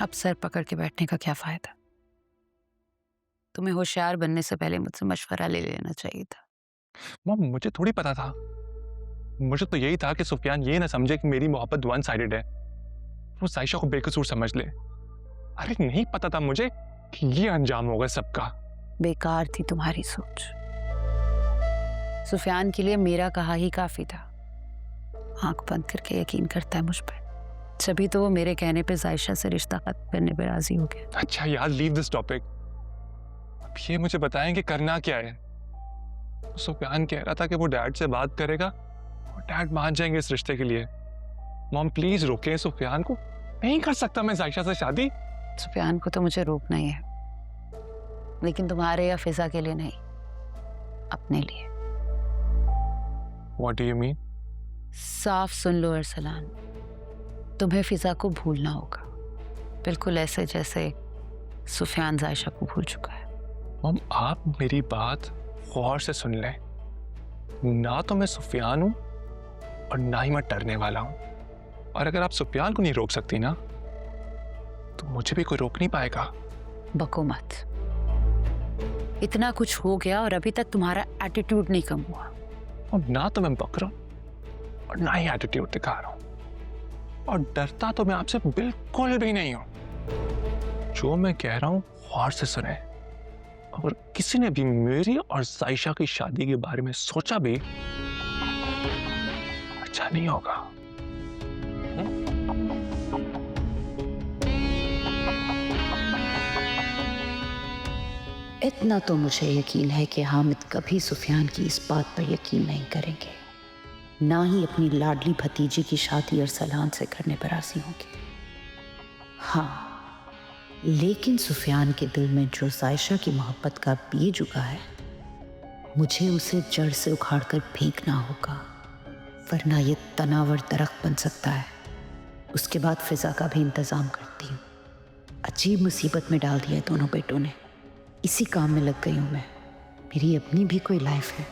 अब सर पकड़ के बैठने का क्या फायदा? तुम्हें होशियार बनने से पहले मुझसे मशवरा ले लेना चाहिए था। मॉम, मुझे थोड़ी पता था। मुझे तो यही था कि सुफियान ये ना समझे कि मेरी मोहब्बत वन साइडेड है, वो साइशा को बेकसूर समझ ले। अरे नहीं पता था मुझे कि ये अंजाम होगा सबका। बेकार थी तुम्हारी सोच। सुफियान के लिए मेरा कहा ही काफी था। आंख बंद करके यकीन करता है मुझ पर, तभी तो वो मेरे कहने पे जायशा से रिश्ता खत्म करने पे राजी हो गया। अच्छा यार, लीव दिस टॉपिक। अब ये मुझे बताएं कि करना क्या है। सुफियान कह रहा था कि वो डैड से बात करेगा और डैड मान जाएंगे इस रिश्ते के लिए। मॉम प्लीज रोकें सुफियान को। नहीं कर सकता मैं जायशा से शादी। सुफियान को तो मुझे रोकना ही है, लेकिन तुम्हारे या फिजा के लिए नहीं, अपने लिए। What do you mean? साफ सुन लो अरसलान, तुम्हें फिजा को भूलना होगा, बिल्कुल ऐसे जैसे सुफियान जायशा को भूल चुका है। मॉम आप मेरी बात गौर से सुन लें। ना तो मैं सुफियान हूं और ना ही मैं डरने वाला हूं। और अगर आप सुफियान को नहीं रोक सकती ना, तो मुझे भी कोई रोक नहीं पाएगा। बको मत। इतना कुछ हो गया और अभी तक तुम्हारा एटीट्यूड नहीं कम हुआ। और ना तो मैं बक रहा हूं और ना ही एटीट्यूड दिखा रहा हूं। और डरता तो मैं आपसे बिल्कुल भी नहीं हूं। जो मैं कह रहा हूं गौर से सुने। अगर किसी ने भी मेरी और जायशा की शादी के बारे में सोचा भी, अच्छा नहीं होगा। इतना तो मुझे यकीन है कि हामिद कभी सुफियान की इस बात पर यकीन नहीं करेंगे, ना ही अपनी लाडली भतीजी की शादी अरसलान से करने पर राजी होंगे। हाँ, लेकिन सुफियान के दिल में जो जायशा की मोहब्बत का बीज उगा है, मुझे उसे जड़ से उखाड़कर फेंकना होगा, वरना ये तनावर दरख्त बन सकता है। उसके बाद फिजा का भी इंतजाम करती हूँ। अजीब मुसीबत में डाल दिया है दोनों बेटों ने। इसी काम में लग गई हूँ मैं। मेरी अपनी भी कोई लाइफ है।